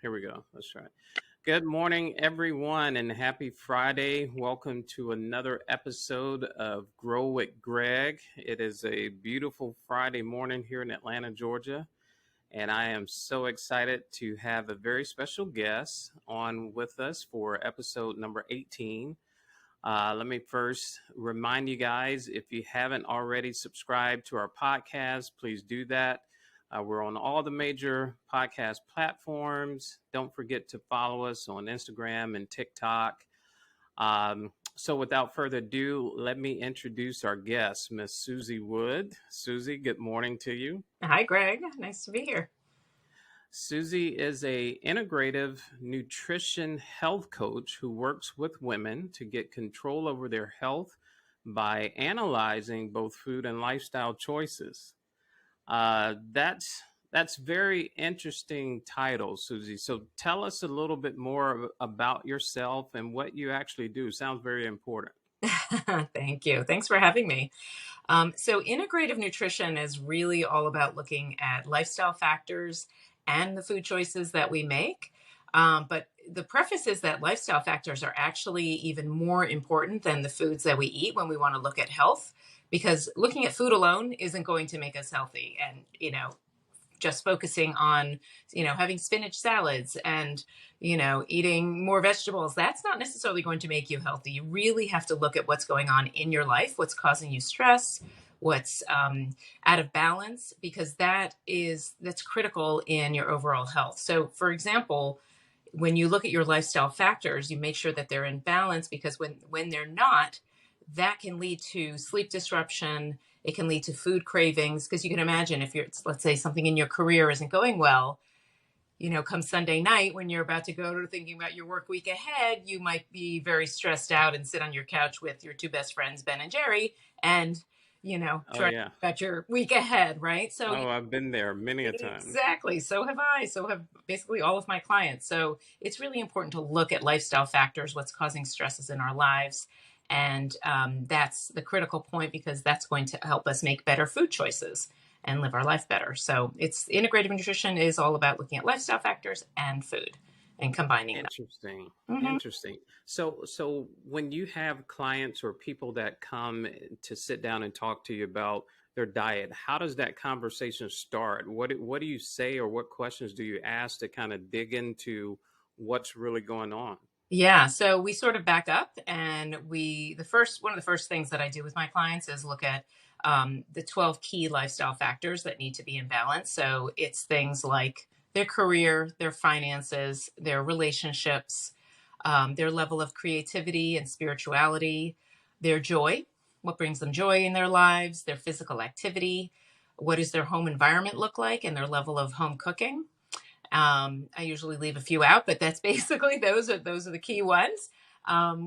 Here we go. Let's try. Good morning, everyone, and happy Friday. Welcome to another episode of Grow with Greg. It is a beautiful Friday morning here in Atlanta, Georgia, and I am so excited to have a very special guest on with us for episode number 18. Let me first remind you guys, if you haven't already subscribed to our podcast, please do that. We're on all the major podcast platforms. Don't forget to follow us on Instagram and TikTok. So without further ado, let me introduce our guest, Miss Suzy Wood. Suzy, good morning to you. Hi, Greg. Nice to be here. Suzy is a integrative nutrition health coach who works with women to get control over their health by analyzing both food and lifestyle choices. That's very interesting title, Suzy. So tell us a little bit more about yourself and what you actually do. Sounds very important. Thank you. Thanks for having me. So, integrative nutrition is really all about looking at lifestyle factors and the food choices that we make. But the preface is that lifestyle factors are actually even more important than the foods that we eat when we want to look at health, because looking at food alone isn't going to make us healthy. And, just focusing on having spinach salads and eating more vegetables, that's not necessarily going to make you healthy. You really have to look at what's going on in your life, what's causing you stress, what's out of balance, because that's critical in your overall health. So for example, when you look at your lifestyle factors, you make sure that they're in balance, because when they're not, that can lead to sleep disruption. It can lead to food cravings, because you can imagine if let's say something in your career isn't going well, come Sunday night when you're about to go to thinking about your work week ahead, you might be very stressed out and sit on your couch with your two best friends, Ben and Jerry, and, Oh, try yeah. about your week ahead, right? So Oh, I've been there many a time. exactly. So have I. So have basically all of my clients. So it's really important to look at lifestyle factors, what's causing stresses in our lives. And that's the critical point, because that's going to help us make better food choices and live our life better. So it's integrative nutrition is all about looking at lifestyle factors and food and combining them. Interesting. hmm Interesting. So when you have clients or people that come to sit down and talk to you about their diet, how does that conversation start? What do you say, or what questions do you ask to kind of dig into what's really going on? Yeah, so we sort of back up, and the first one of the first things that I do with my clients is look at the 12 key lifestyle factors that need to be in balance. So it's things like their career, their finances, their relationships, their level of creativity and spirituality, their joy, what brings them joy in their lives, their physical activity, what does their home environment look like, and their level of home cooking. I usually leave a few out, but that's basically those are the key ones.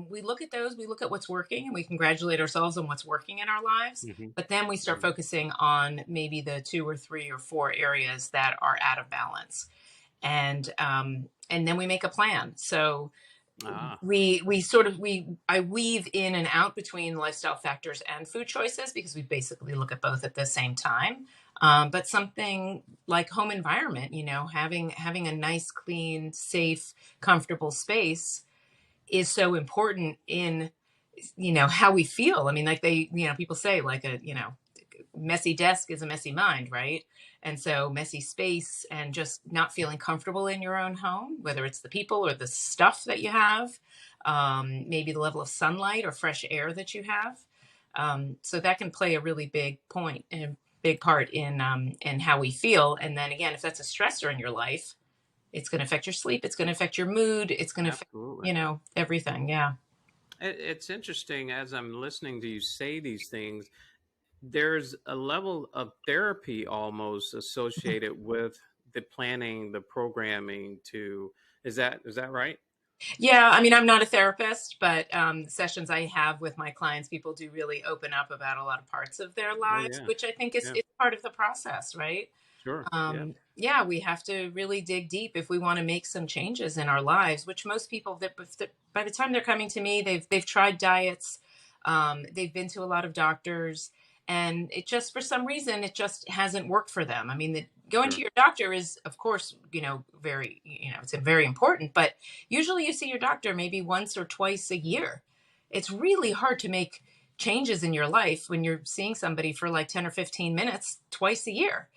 We look at those, we look at what's working, and we congratulate ourselves on what's working in our lives. Hmm. But then we start focusing on maybe the two or three or four areas that are out of balance, and then we make a plan. So Ah, we sort of we I weave in and out between lifestyle factors and food choices, because we basically look at both at the same time. But something like home environment, having a nice, clean, safe, comfortable space is so important in how we feel. I mean, like people say, like a messy desk is a messy mind, right? And so messy space and just not feeling comfortable in your own home, whether it's the people or the stuff that you have, maybe the level of sunlight or fresh air that you have. So that can play a really big point and big part in how we feel. And then again, if that's a stressor in your life, it's going to affect your sleep. It's going to affect your mood. It's going to affect, absolutely. everything. Yeah. It's interesting as I'm listening to you say these things. There's a level of therapy almost associated with the planning, the programming. To is that right? Yeah, I mean, I'm not a therapist, but the sessions I have with my clients, people do really open up about a lot of parts of their Oh, lives, yeah, which I think is, yeah, is part of the process, right? sure, yeah. Yeah, we have to really dig deep if we want to make some changes in our lives. Which most people, by the time they're coming to me, they've tried diets, they've been to a lot of doctors, and it just, for some reason, it just hasn't worked for them. I mean, going to Sure. your doctor is, of course, very, it's very important, but usually you see your doctor maybe once or twice a year. It's really hard to make changes in your life when you're seeing somebody for like 10 or 15 minutes twice a year.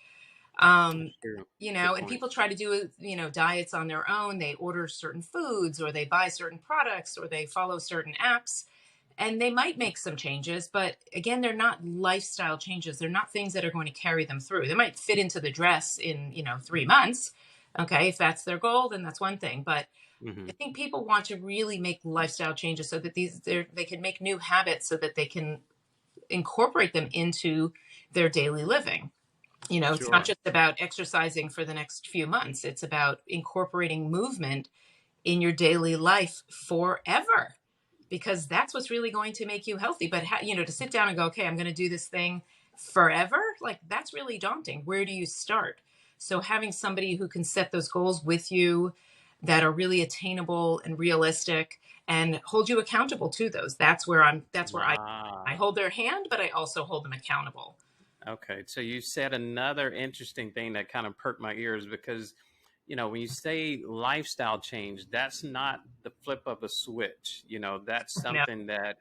That's um true. Good and point. people try to do diets on their own. They order certain foods, or they buy certain products, or they follow certain apps, and they might make some changes, but again, they're not lifestyle changes. They're not things that are going to carry them through. They might fit into the dress in 3 months. Okay, if that's their goal, then that's one thing. But I Hmm. think people want to really make lifestyle changes so that they can make new habits, so that they can incorporate them into their daily living. It's not Sure. just about exercising for the next few months. It's about incorporating movement in your daily life forever, because that's what's really going to make you healthy. But to sit down and go, okay, I'm going to do this thing forever, like, that's really daunting. Where do you start? So having somebody who can set those goals with you, that are really attainable and realistic, and hold you accountable to those, that's where I Ah. hold their hand, but I also hold them accountable. Okay, so you said another interesting thing that kind of perked my ears because, when you say lifestyle change, that's not the flip of a switch. That's No. something that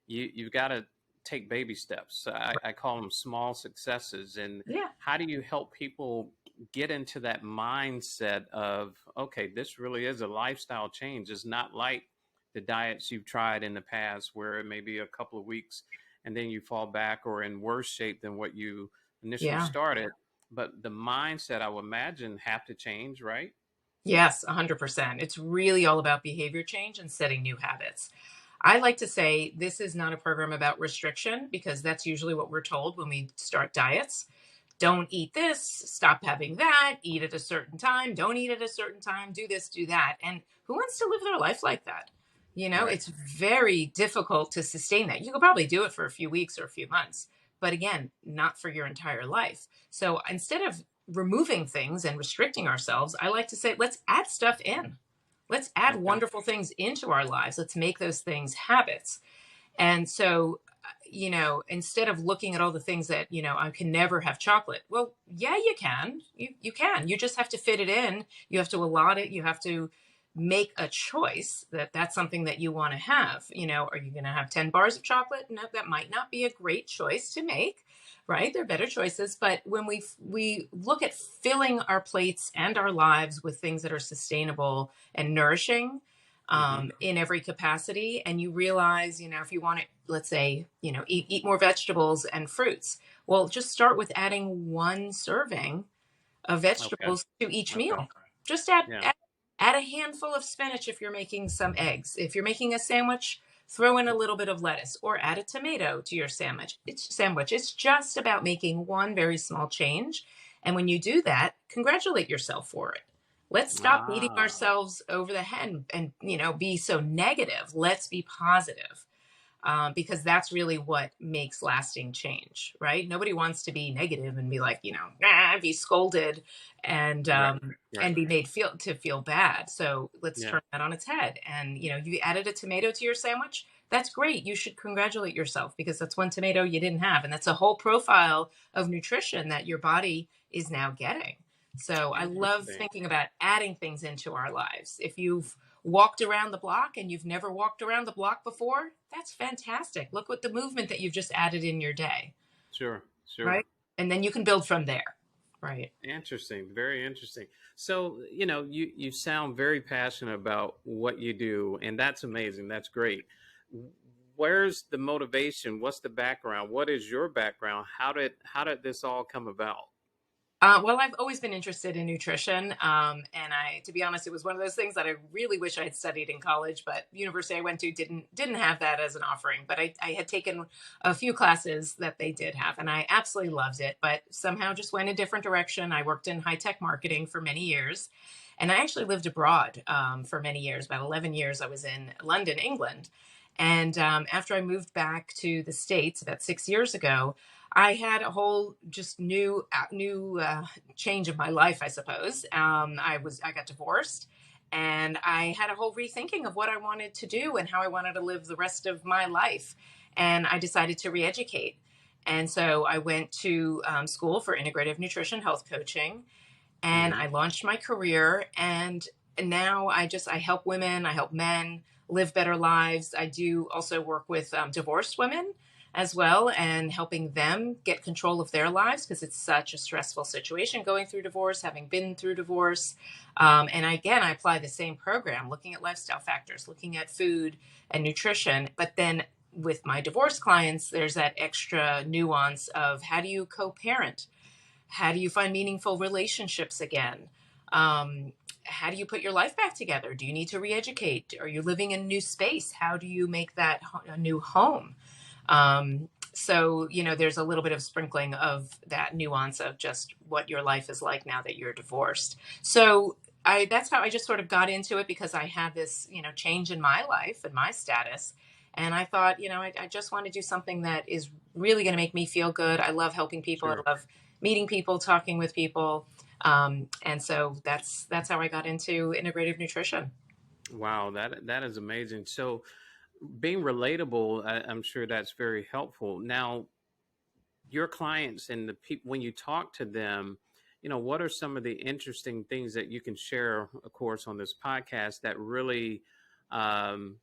you've got to take baby steps. So I call them small successes. And Yeah. how do you help people get into that mindset of, okay, this really is a lifestyle change? It's not like the diets you've tried in the past where it may be a couple of weeks and then you fall back or in worse shape than what you initially Yeah. started. But the mindset, I would imagine, have to change, right? Yes, 100%. It's really all about behavior change and setting new habits. I like to say this is not a program about restriction, because that's usually what we're told when we start diets. Don't eat this, stop having that, eat at a certain time, don't eat at a certain time, do this, do that. And who wants to live their life like that? Right. It's very difficult to sustain that. You could probably do it for a few weeks or a few months, but again, not for your entire life. So instead of removing things and restricting ourselves, I like to say, let's add stuff in. Let's add Okay. wonderful things into our lives. Let's make those things habits. And so, instead of looking at all the things that, I can never have chocolate. Well, yeah, you can. You can. You just have to fit it in. You have to allot it. You have to make a choice that that's something that you want to have. Are you going to have 10 bars of chocolate? No, that might not be a great choice to make, right? There are better choices. But when we look at filling our plates and our lives with things that are sustainable and nourishing, Hmm. in every capacity, and you realize, if you want to, let's say, eat more vegetables and fruits, well, just start with adding one serving of Okay. vegetables to each Okay. meal. Just add, Yeah. add add a handful of spinach. If you're making some eggs, if you're making a sandwich, throw in a little bit of lettuce, or add a tomato to your sandwich. It's just about making one very small change, and when you do that, congratulate yourself for it. Let's stop beating Ah. ourselves over the head and be so negative. Let's be positive, because that's really what makes lasting change, right? Nobody wants to be negative and be like, be scolded and Right. um, Right. and be made feel bad. So let's Yeah. turn that on its head. And you added a tomato to your sandwich. That's great. You should congratulate yourself, because that's one tomato you didn't have, and that's a whole profile of nutrition that your body is now getting. So I love Interesting. thinking about adding things into our lives. If you've walked around the block and you've never walked around the block before, that's fantastic. Look what the movement that you've just added in your day, Sure. Sure. right? And then you can build from there, right? Interesting. Very interesting. So, you sound very passionate about what you do, and that's amazing. That's great. Where's the motivation? What's the background? What is your background? How did this all come about? Well, I've always been interested in nutrition, and to be honest, it was one of those things that I really wish I had studied in college, but the university I went to didn't have that as an offering. But I had taken a few classes that they did have, and I absolutely loved it. But somehow just went a different direction. I worked in high tech marketing for many years, and I actually lived abroad for many years. About 11 years, I was in London, England, and after I moved back to the States about 6 years ago, I had a whole just new change of my life, I suppose. I got divorced, and I had a whole rethinking of what I wanted to do and how I wanted to live the rest of my life. And I decided to re-educate. And so I went to school for integrative nutrition health coaching, and Hmm. I launched my career. And now I help women, I help men live better lives. I do also work with divorced women as well, and helping them get control of their lives, because it's such a stressful situation going through divorce, having been through divorce. And again, I apply the same program, looking at lifestyle factors, looking at food and nutrition. But then with my divorce clients, there's that extra nuance of how do you co-parent? How do you find meaningful relationships again? How do you put your life back together? Do you need to re-educate? Are you living in a new space? How do you make that a new home? So, there's a little bit of sprinkling of that nuance of just what your life is like now that you're divorced. So that's how I just sort of got into it, because I had this, change in my life and my status. And I thought, I just want to do something that is really going to make me feel good. I love helping people. Sure. I love meeting people, talking with people. And so that's how I got into integrative nutrition. Wow, that is amazing. So being relatable, I'm sure that's very helpful. Now, your clients and the people, when you talk to them, what are some of the interesting things that you can share, of course, on this podcast that really um,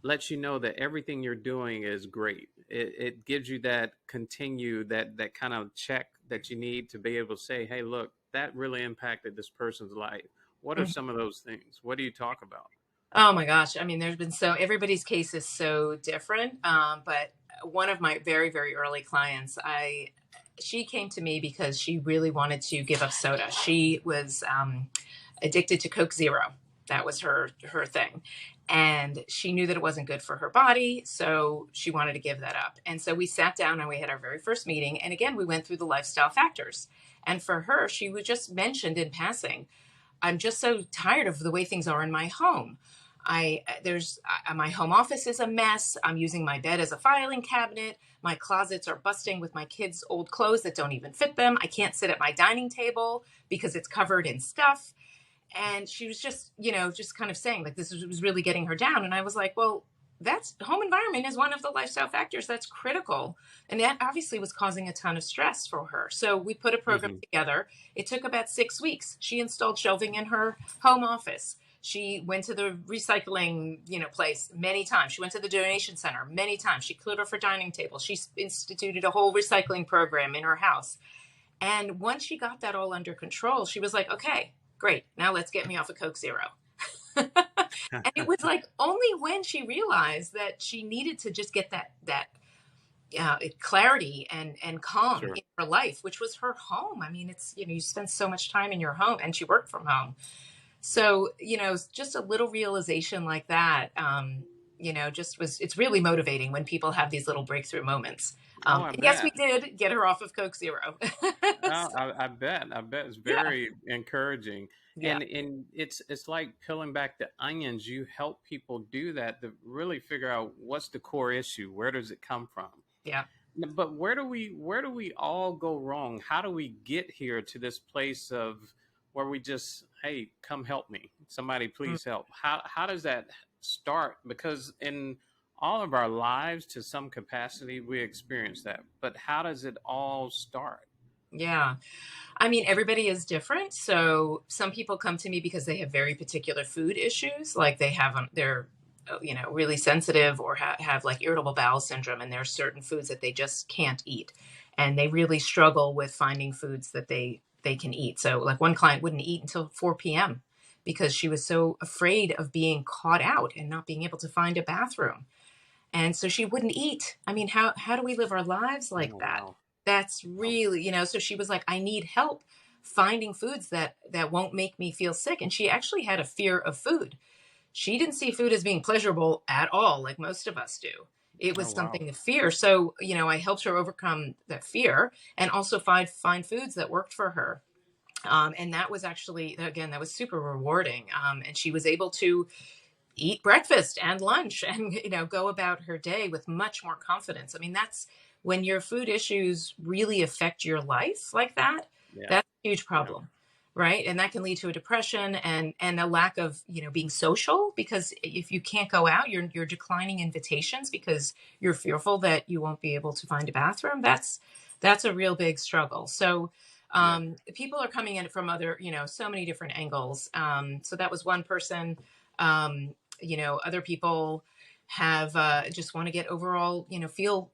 lets you know that everything you're doing is great. It gives you that continue that kind of check that you need to be able to say, hey, look, that really impacted this person's life. What are Mhm. some of those things? What do you talk about? Oh my gosh. I mean, there's been everybody's case is so different. But one of my very, very early clients, she came to me because she really wanted to give up soda. She was addicted to Coke Zero. That was her thing. And she knew that it wasn't good for her body, so she wanted to give that up. And so we sat down and we had our very first meeting. And again, we went through the lifestyle factors. And for her, she was just mentioned in passing, I'm just so tired of the way things are in my home. My home office is a mess. I'm using my bed as a filing cabinet. My closets are busting with my kids' old clothes that don't even fit them. I can't sit at my dining table because it's covered in stuff. And she was just, just kind of saying like was really getting her down. And I was like, well, that's home environment is one of the lifestyle factors that's critical. And that obviously was causing a ton of stress for her. So we put a program Hmm. together. It took about 6 weeks. She installed shelving in her home office. She went to the recycling, place many times. She went to the donation center many times. She cleared off her dining table. She instituted a whole recycling program in her house. And once she got that all under control, she was like, okay, great. Now let's get me off of Coke Zero. And it was like only when she realized that she needed to just get that clarity and calm Sure. in her life, which was her home. I mean, it's you spend so much time in your home, and she worked from home. So just a little realization like that, just was it's really motivating when people have these little breakthrough moments. Oh, I And yes, we bet. did get her off of Coke Zero. Oh, So, I bet. I bet it's yeah, very encouraging, yeah, and it's like peeling back the onions. You help people do that to really figure out what's the core issue. Where does it come from? yeah. But where do we all go wrong? How do we get here to this place of where we just, hey, come help me, somebody Mm, please help? How does that start? Because in all of our lives, to some capacity, we experience that. But how does it all start? yeah. I mean, everybody is different. So some people come to me because they have very particular food issues, like they're really sensitive or have like irritable bowel syndrome, and there are certain foods that they just can't eat, and they really struggle with finding foods that they can eat. So like one client wouldn't eat until 4 p.m. because she was so afraid of being caught out and not being able to find a bathroom. And so she wouldn't eat. I mean, how do we live our lives like Oh, that? wow. That's Wow. really, so she was like, I need help finding foods that won't make me feel sick. And she actually had a fear of food. She didn't see food as being pleasurable at all, like most of us do. It Oh, was wow. something to fear. So, I helped her overcome that fear and also find foods that worked for her. And that was actually, again, that was super rewarding. And she was able to eat breakfast and lunch and go about her day with much more confidence. I mean, that's when your food issues really affect your life like that. Yeah. That's a huge Yeah. problem. right? And that can lead to a depression and a lack of, being social, because if you can't go out, you're declining invitations because you're fearful that you won't be able to find a bathroom. That's a real big struggle. So Yeah. people are coming in from other, so many different angles. So that was one person. Other people have just want to get overall,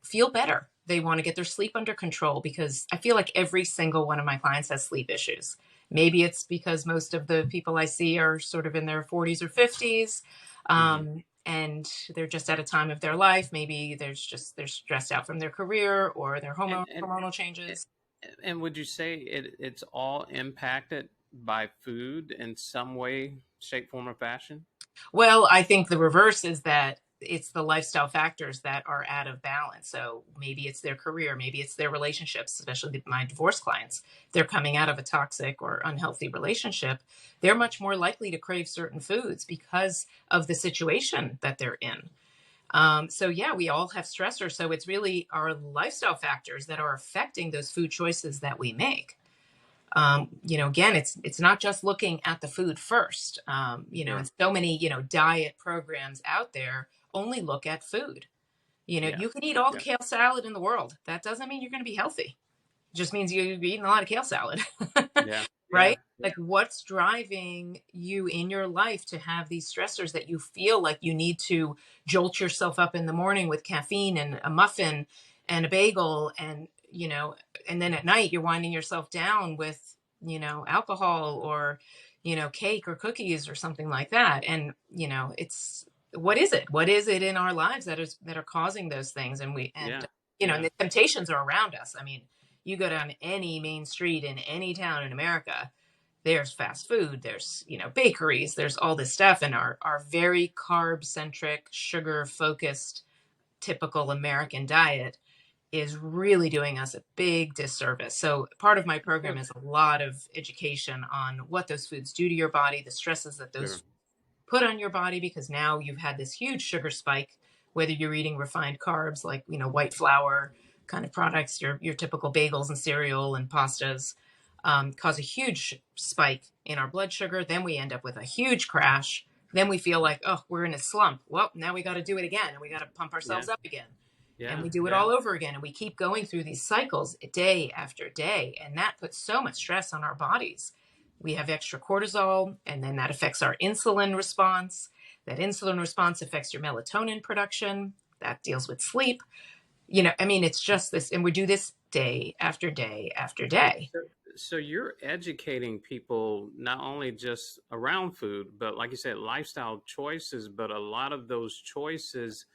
feel better. They want to get their sleep under control, because I feel like every single one of my clients has sleep issues. Maybe it's because most of the people I see are sort of in their 40s or 50s, Hmm. and they're just at a time of their life. Maybe they're stressed out from their career or their And and hormonal changes. and would you say it's all impacted by food in some way, shape, form, or fashion? Well, I think the reverse is that it's the lifestyle factors that are out of balance. So maybe it's their career, maybe it's their relationships, especially my divorce clients. They're coming out of a toxic or unhealthy relationship. They're much more likely to crave certain foods because of the situation that they're in. So yeah, we all have stressors. So it's really our lifestyle factors that are affecting those food choices that we make. Again, it's not just looking at the food first. And Sure. so many, diet programs out there only look at food. Yeah. You can eat all the Yeah. kale salad in the world. That doesn't mean you're going to be healthy. It just means you've eaten a lot of kale salad. Yeah. Yeah. Right? Like, what's driving you in your life to have these stressors that you feel like you need to jolt yourself up in the morning with caffeine and a muffin and a bagel, and then at night you're winding yourself down with, alcohol or, cake or cookies or something like that. And, it's what is it? What is it in our lives that are causing those things? And Yeah. and Yeah. the temptations are around us. I mean, you go down any main street in any town in America, there's fast food, there's, bakeries, there's all this stuff. And our very carb centric, sugar focused, typical American diet is really doing us a big disservice. So part of my program is a lot of education on what those foods do to your body, the stresses that Sure. those put on your body, because now you've had this huge sugar spike, whether you're eating refined carbs like, white flour kind of products, your typical bagels and cereal and pastas, cause a huge spike in our blood sugar. Then we end up with a huge crash. Then we feel like, oh, we're in a slump. Well, now we got to do it again, and we got to pump Yeah. ourselves up again, and Yeah. we do it Yeah. all over again, and we keep going through these cycles day after day, and that puts so much stress on our bodies. We have extra cortisol, and then that affects our insulin response. That insulin response affects your melatonin production. That deals with sleep. I mean, it's just this, and we do this day after day after day. So, so you're educating people not only just around food, but like you said, lifestyle choices, but a lot of those choices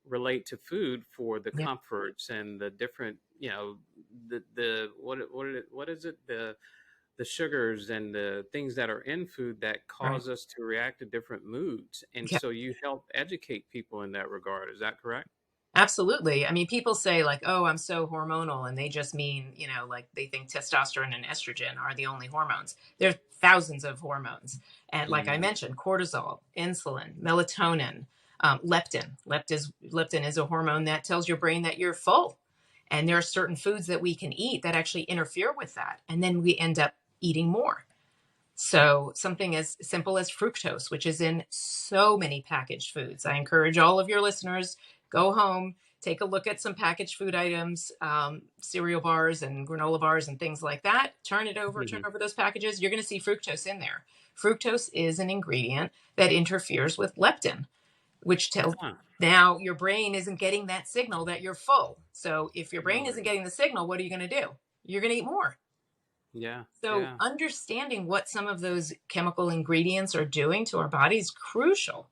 relate to food for the Yeah, comforts and the different, the what is it? The sugars and the things that are in food that right. cause us to react to different moods. And Yeah. so you help educate people in that regard. Is that correct? Absolutely. I mean, people say like, "Oh, I'm so hormonal," and they just mean, like they think testosterone and estrogen are the only hormones. There's thousands of hormones, and like I Mm, mentioned, cortisol, insulin, melatonin, leptin. Leptin is a hormone that tells your brain that you're full, and there are certain foods that we can eat that actually interfere with that, and then we end up eating more. So, something as simple as fructose, which is in so many packaged foods. I encourage all of your listeners, go home, take a look at some packaged food items, cereal bars and granola bars and things like that. Turn mhm. over those packages. You're going to see fructose in there. Fructose is an ingredient that interferes with leptin, which tells Huh. now your brain isn't getting that signal that you're full. So, if your brain Oh, isn't getting the signal, what are you going to do? You're going to eat more. yeah. So Yeah. understanding what some of those chemical ingredients are doing to our body is crucial.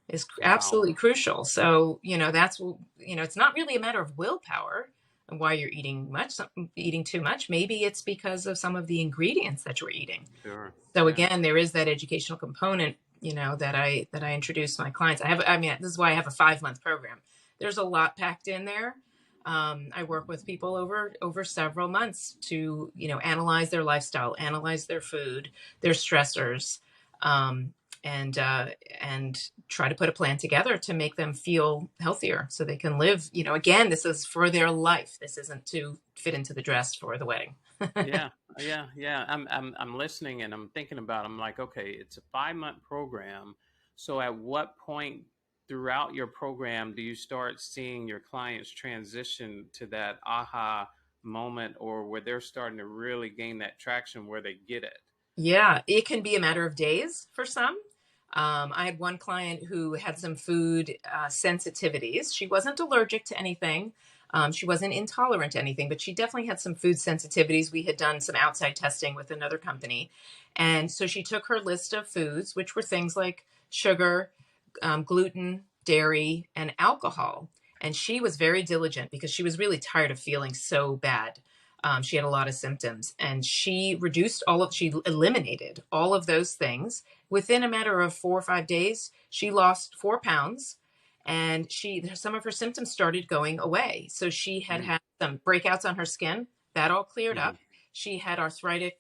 Is Wow. absolutely crucial. So, it's not really a matter of willpower and why you're eating too much. Maybe it's because of some of the ingredients that you're eating. Sure. So Yeah. again, there is that educational component, that I introduce to my clients. I mean, this is why I have a 5-month program. There's a lot packed in there. I work with people over several months to, analyze their lifestyle, analyze their food, their stressors, um, and try to put a plan together to make them feel healthier so they can live. Again, this is for their life. This isn't to fit into the dress for the wedding. Yeah, yeah. I'm listening and I'm thinking about. I'm like, okay, it's a 5 month program. So at what point throughout your program do you start seeing your clients transition to that aha moment, or where they're starting to really gain that traction where they get it? Yeah, it can be a matter of days for some. I had one client who had some food sensitivities. She wasn't allergic to anything. She wasn't intolerant to anything, but she definitely had some food sensitivities. We had done some outside testing with another company. And so she took her list of foods, which were things like sugar, gluten, dairy, and alcohol. And she was very diligent because she was really tired of feeling so bad. She had a lot of symptoms, and she eliminated all of those things within a matter of 4 or 5 days. She lost 4 pounds, and some of her symptoms started going away. So she had Mm, had some breakouts on her skin that all cleared hmm. up. She had arthritic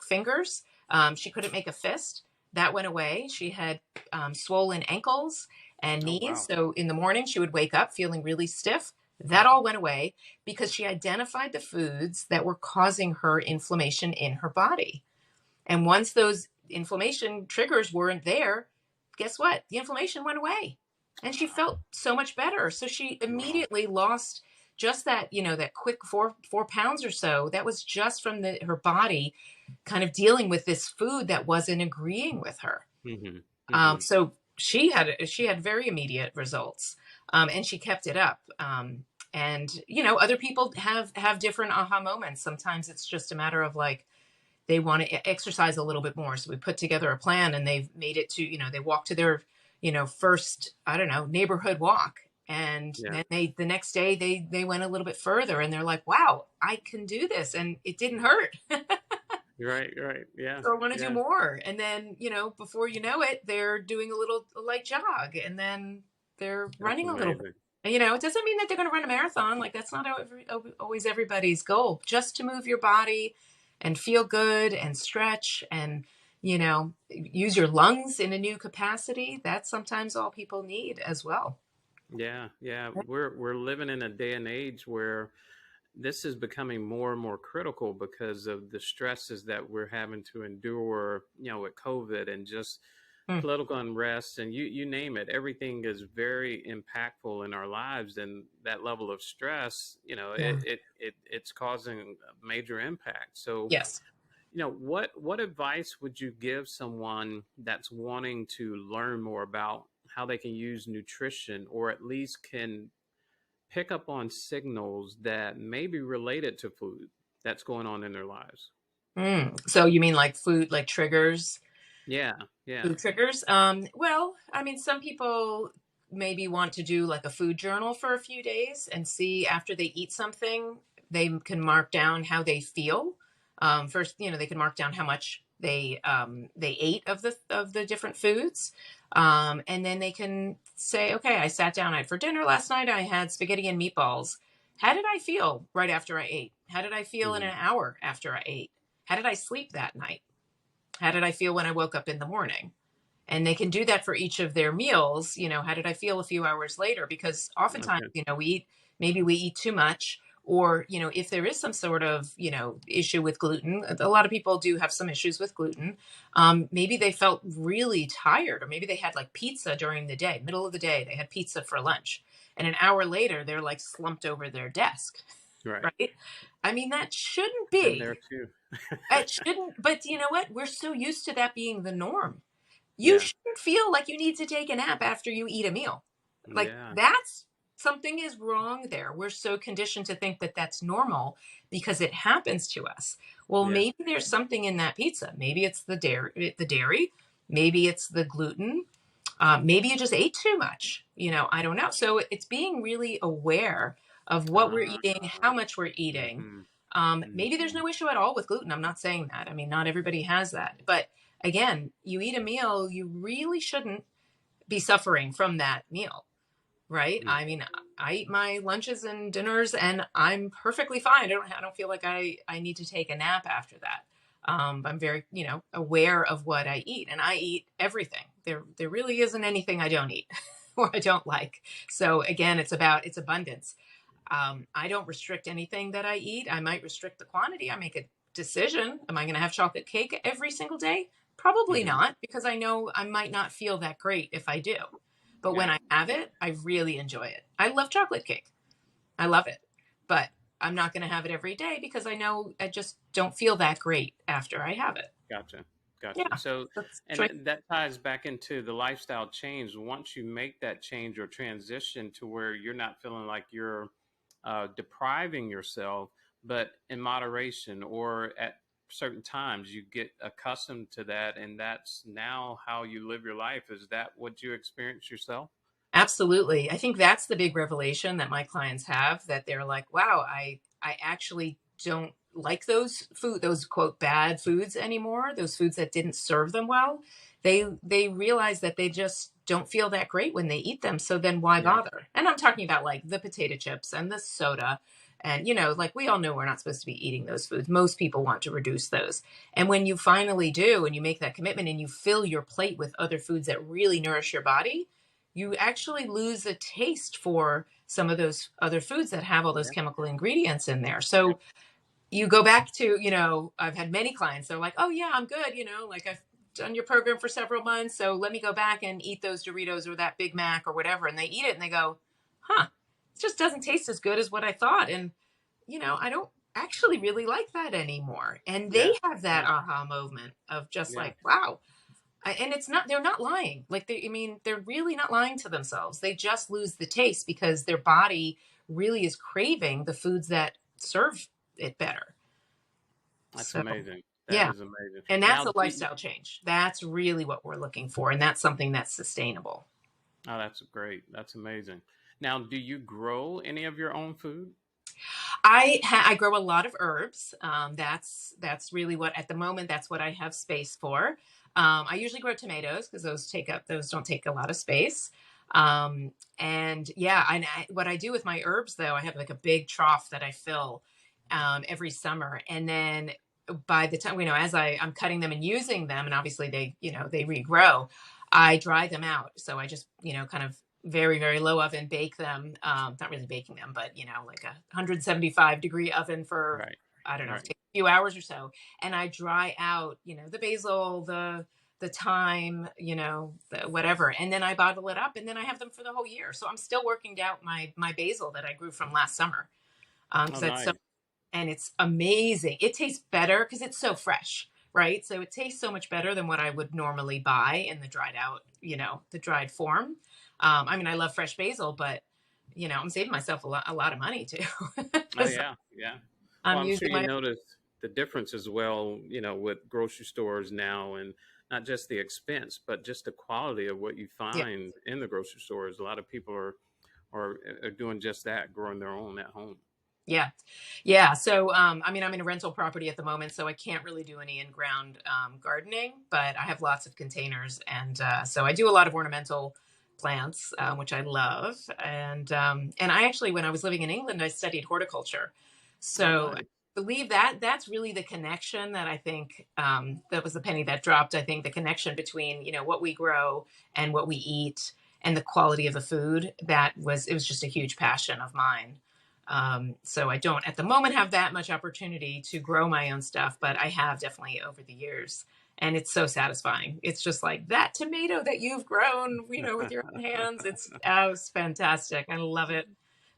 fingers. She couldn't make a fist. That went away. She had swollen ankles and Oh knees. wow. So in the morning, she would wake up feeling really stiff. That all went away because she identified the foods that were causing her inflammation in her body. And once those inflammation triggers weren't there, guess what? The inflammation went away. And she felt so much better. So she Wow. immediately lost just that, that quick four pounds or so. That was just from her body kind of dealing with this food that wasn't agreeing with her. Hmm. Hmm. So she had very immediate results, and she kept it up. And other people have different aha moments. Sometimes it's just a matter of like they want to exercise a little bit more. So we put together a plan, and they've made it to they walk to their first, I don't know, neighborhood walk. And Yeah. then the next day they went a little bit further, and they're like, wow, I can do this, and it didn't hurt. Right. Right. Yeah. So I want to do Yeah. more. And then, before you know it, they're doing a light jog, and then they're That's running a little bit. amazing. And, it doesn't mean that they're going to run a marathon. Like that's not always everybody's goal. Just to move your body and feel good and stretch and, use your lungs in a new capacity. That's sometimes all people need as well. Yeah. Yeah. We're living in a day and age where this is becoming more and more critical because of the stresses that we're having to endure, with COVID and just Mm, political unrest, and you name it. Everything is very impactful in our lives, and that level of stress, yeah. it's causing a major impact. So, Yes. what advice would you give someone that's wanting to learn more about how they can use nutrition, or at least can pick up on signals that may be related to food that's going on in their lives? So you mean like food, like triggers? Yeah, yeah. Food triggers. Well, I mean, some people maybe want to do like a food journal for a few days and see after they eat something, they can mark down how they feel. First, they can mark down how much they ate of the different foods, and then they can say, okay, I sat down. For dinner last night. I had spaghetti and meatballs. How did I feel right after I ate? How did I feel in Hmm. an hour after I ate? How did I sleep that night? How did I feel when I woke up in the morning? And they can do that for each of their meals. How did I feel a few hours later? Because oftentimes, Okay. we eat too much, or if there is some sort of issue with gluten. A lot of people do have some issues with gluten. Maybe they felt really tired, or maybe they had like pizza during the day, middle of the day they had pizza for lunch, and an hour later they're like slumped over their desk. Right. Right? I mean, that shouldn't Been there be. too. It shouldn't. But you know what, we're so used to that being the norm. You Yeah. shouldn't feel like you need to take a nap after you eat a meal. Like Yeah. that's something is wrong there. We're so conditioned to think that that's normal because it happens to us. Well, Yeah. maybe there's something in that pizza. Maybe it's the dairy. Maybe it's the gluten. Maybe you just ate too much. I don't know. So it's being really aware of what we're Uh, eating, how much we're eating. hmm. Maybe there's Hmm. no issue at all with gluten. I'm not saying that. I mean, not everybody has that. But again, you eat a meal, you really shouldn't be suffering from that meal, right? I mean, I eat my lunches and dinners, and I'm perfectly fine. I don't feel like I need to take a nap after that. I'm very, aware of what I eat, and I eat everything. There really isn't anything I don't eat or I don't like. So again, it's abundance. I don't restrict anything that I eat. I might restrict the quantity. I make a decision. Am I going to have chocolate cake every single day? Probably Hmm. not, because I know I might not feel that great if I do. But when Yeah. I have it, I really enjoy it. I love chocolate cake. I love it. But I'm not going to have it every day because I know I just don't feel that great after I have it. Gotcha. Gotcha. Yeah, So, that's and choice. that ties back into the lifestyle change. Once you make that change or transition to where you're not feeling like you're depriving yourself, but in moderation or at certain times, you get accustomed to that. And that's now how you live your life. Is that what you experience yourself? Absolutely. I think that's the big revelation that my clients have, that they're like, wow, I actually don't like those quote bad foods anymore, those foods that didn't serve them well. They realize that they just don't feel that great when they eat them. So then why Yeah. bother? And I'm talking about like the potato chips and the soda. And like we all know we're not supposed to be eating those foods. Most people want to reduce those. And when you finally do and you make that commitment and you fill your plate with other foods that really nourish your body, you actually lose a taste for some of those other foods that have all those Yeah. chemical ingredients in there. Yeah. So you go back to, I've had many clients, they're like, oh, yeah, I'm good. Like I've done your program for several months. So let me go back and eat those Doritos or that Big Mac or whatever. And they eat it and they go, huh, it just doesn't taste as good as what I thought. And, I don't actually really like that anymore. And they Yeah. have that Yeah. aha moment of just Yeah. like, wow, and it's not, they're not lying. Like they're really not lying to themselves. They just lose the taste because their body really is craving the foods that serve it better. That's So, amazing. That yeah. is amazing. And that's Now, a lifestyle change. That's really what we're looking for. And that's something that's sustainable. oh, that's great. That's amazing. Now, do you grow any of your own food? I grow a lot of herbs. That's really what at the moment that's what I have space for. I usually grow tomatoes because those don't take a lot of space. And yeah, what I do with my herbs though, I have like a big trough that I fill every summer, and then by the time as I'm cutting them and using them, and obviously they regrow, I dry them out. So I just kind of very, very low oven bake them. Not really baking them, but like a 175-degree oven for, Right. I don't know, Right. take a few hours or so. And I dry out, the basil, the thyme, whatever. And then I bottle it up and then I have them for the whole year. So I'm still working out my basil that I grew from last summer. Oh, Because that's so, nice. and it's amazing. It tastes better because it's so fresh, right? So it tastes so much better than what I would normally buy in the dried out, the dried form. I mean, I love fresh basil, but I'm saving myself a lot of money too, Oh, because yeah. Yeah. Well, I'm I'm using sure you my notice the difference as well, with grocery stores now and not just the expense, but just the quality of what you yeah. find in the grocery stores. A lot of people are doing just that, growing their own at home. Yeah. Yeah. So, I mean, I'm in a rental property at the moment, so I can't really do any in-ground gardening, but I have lots of containers. And so I do a lot of ornamental plants, which I love. And I actually, when I was living in England, I studied horticulture. Oh, So I nice. believe that that's really the connection that I think that was the penny that dropped. I think the connection between, what we grow and what we eat and the quality of the food, it was just a huge passion of mine. So I don't at the moment have that much opportunity to grow my own stuff, but I have definitely over the years. And it's so satisfying. It's just like that tomato that you've grown, with your own hands. It's fantastic. I love it.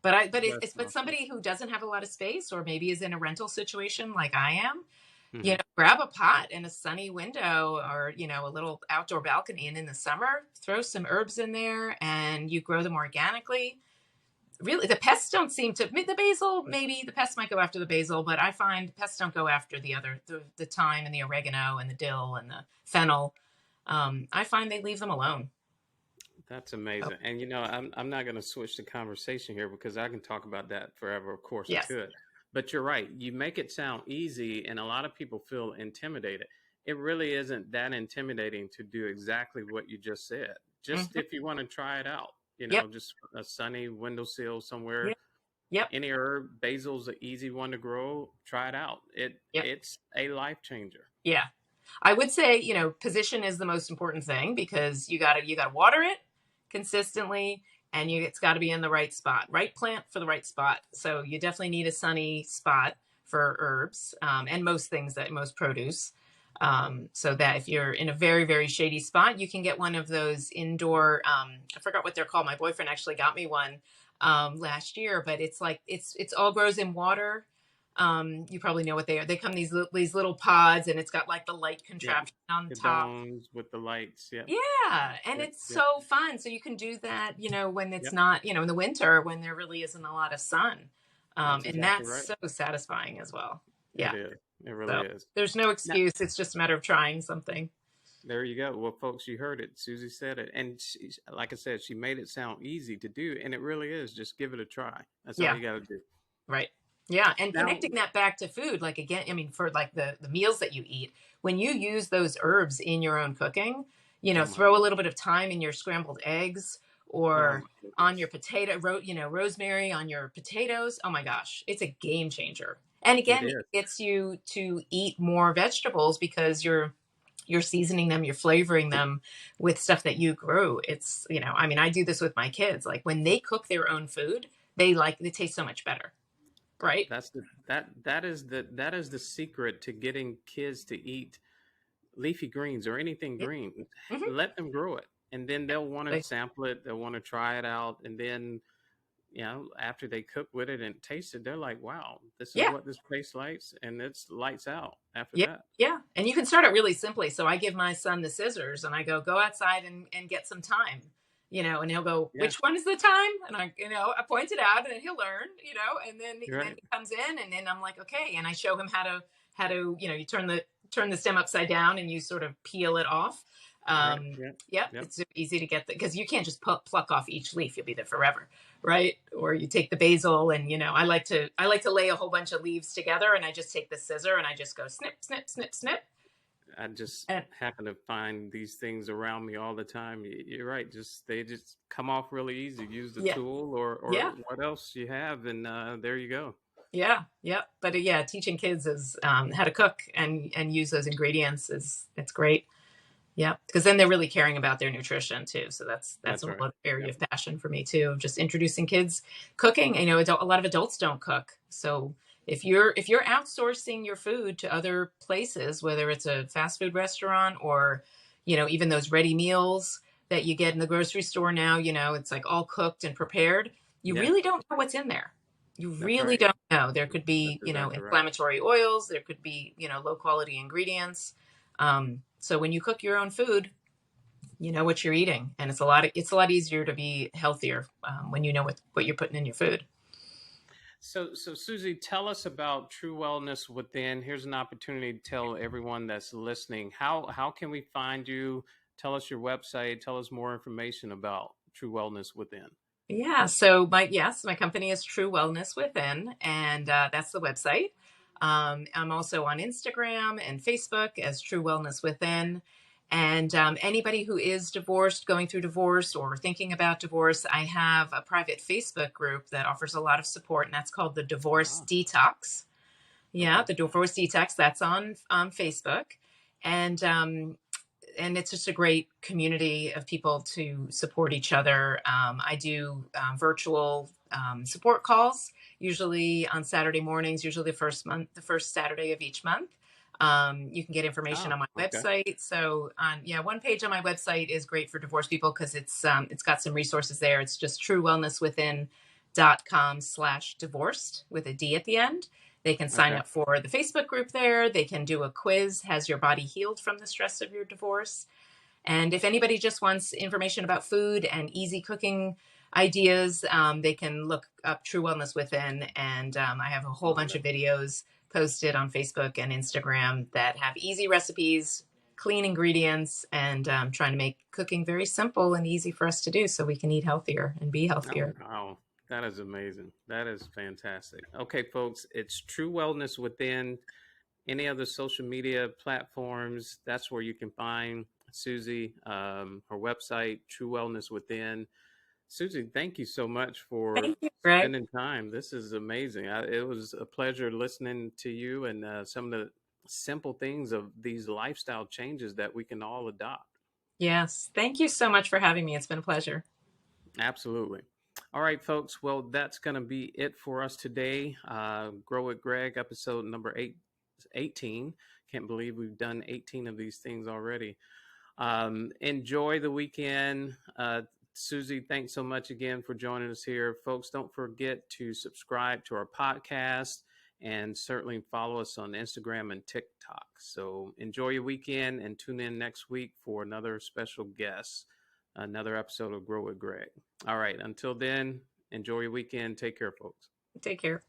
That's But awesome. somebody who doesn't have a lot of space or maybe is in a rental situation like I am, Hmm. grab a pot in a sunny window or, a little outdoor balcony. And in the summer, throw some herbs in there and you grow them organically. Really, the pests don't seem to. The basil, maybe the pests might go after the basil, but I find pests don't go after the thyme and the oregano and the dill and the fennel. I find they leave them alone. That's So, amazing. And I'm not going to switch the conversation here because I can talk about that forever. Of course, I yes. could. But you're right. You make it sound easy, and a lot of people feel intimidated. It really isn't that intimidating to do exactly what you just said. Just Hmm. if you want to try it out, Yep. just a sunny windowsill somewhere, Yep. Yep. any herb, basil's an easy one to grow. Try it out. Yep. It's a life changer. Yeah. I would say, position is the most important thing because you gotta water it consistently and it's got to be in the right spot, right plant for the right spot. So you definitely need a sunny spot for herbs, and most things, that most produce. So that if you're in a very, very shady spot, you can get one of those indoor, I forgot what they're called. My boyfriend actually got me one last year, but it's like, it's all grows in water. You probably know what they are. They come these little pods, and it's got like the light Yep. contraption on The top. domes with the lights. Yep. Yeah, and Yep. it's Yep. so fun. So you can do that, when it's Yep. not, in the winter when there really isn't a lot of sun. That's And exactly that's right. so satisfying as well. It Yeah. is. It really So is. there's no Now, excuse. It's just a matter of trying something. there you go. Well, folks, you heard it. Susie said it. And like I said, she made it sound easy to do. And it really is. Just give it a try. That's all Yeah. you got to do. Right. Yeah. And Now, connecting that back to food, like again, I mean, for like the meals that you eat, when you use those herbs in your own cooking, oh my throw a goodness. little bit of thyme in your scrambled eggs, Oh or my on your goodness. rosemary on your potatoes. Oh my gosh, it's a game changer. And It again, it is. gets you to eat more vegetables because you're seasoning them, you're flavoring them with stuff that you grew. It's, I mean, I do this with my kids. Like when they cook their own food, it tastes so much better. Right? That's the that is the secret to getting kids to eat leafy greens or anything Yeah. green. Hmm. Let them grow it, and then they'll want to sample it. They'll want to try it out, and then after they cook with it and taste it, they're like, "Wow, this is Yeah. what this tastes like," and it's lights out after Yeah. that. Yeah. And you can start it really simply. So I give my son the scissors and I go outside and get some thyme, and he'll go, Yeah, which one is the time? And I point it out and he'll learn, and you're then right. he comes in and then I'm like, okay. And I show him how to, you turn the stem upside down and you sort of peel it off. Right. Yeah. Yep. Yep. It's easy to get because you can't just pluck off each leaf. You'll be there forever. Right. Or you take the basil and, I like to lay a whole bunch of leaves together and I just take the scissor and I just go snip, snip, snip, snip. I just And happen to find these things around me all the time. You're right. Just they just come off really easy. Use the yeah, tool yeah, or what else you have, and there you go. yeah, yeah. But yeah, teaching kids is how to cook and use those ingredients is it's great. Yeah, because then they're really caring about their nutrition too. So that's That's a whole right. other area Yep. of passion for me too. Of just introducing kids cooking. A lot of adults don't cook. So if you're outsourcing your food to other places, whether it's a fast food restaurant or even those ready meals that you get in the grocery store now, it's like all cooked and prepared. You Yeah. really don't know what's in there. You That's really right. don't know. There could That's be exactly right. inflammatory oils. There could be low quality ingredients. So when you cook your own food, you know what you're eating, and it's a lot easier to be healthier when you know what you're putting in your food. So Susie, tell us about True Wellness Within. Here's an opportunity to tell everyone that's listening how can we find you? Tell us your website. Tell us more information about True Wellness Within. Yeah. So my company is True Wellness Within, and that's the website. I'm also on Instagram and Facebook as True Wellness Within. And anybody who is divorced, going through divorce, or thinking about divorce, I have a private Facebook group that offers a lot of support, and that's called the Divorce Oh, Detox. Yeah, okay. the Divorce Detox. That's on Facebook, and it's just a great community of people to support each other. I do virtual support calls, usually on Saturday mornings, usually the first Saturday of each month. You can get information Oh, on my okay. website. So, one page on my website is great for divorced people because it's got some resources there. It's just truewellnesswithin.com/divorced with a D at the end. They can sign Okay. up for the Facebook group there. They can do a quiz. Has your body healed from the stress of your divorce? And if anybody just wants information about food and easy cooking ideas, they can look up True Wellness Within. And I have a whole Love bunch it. of videos posted on Facebook and Instagram that have easy recipes, clean ingredients, and trying to make cooking very simple and easy for us to do so we can eat healthier and be Oh, healthier. wow. That is amazing. That is fantastic. Okay, folks, it's True Wellness Within. Any other social media platforms, that's where you can find Susie, her website, True Wellness Within. Susie, thank you so much for Thank you, Greg. spending time. This is amazing. It was a pleasure listening to you and some of the simple things of these lifestyle changes that we can all adopt. Yes. Thank you so much for having me. It's been a pleasure. Absolutely. All right, folks. Well, that's going to be it for us today. Grow with Greg, episode number 18. Can't believe we've done 18 of these things already. Enjoy the weekend. Suzy, thanks so much again for joining us here. Folks, don't forget to subscribe to our podcast and certainly follow us on Instagram and TikTok. So enjoy your weekend and tune in next week for another special guest, another episode of Grow with Greg. All right, until then, enjoy your weekend. Take care, folks. Take care.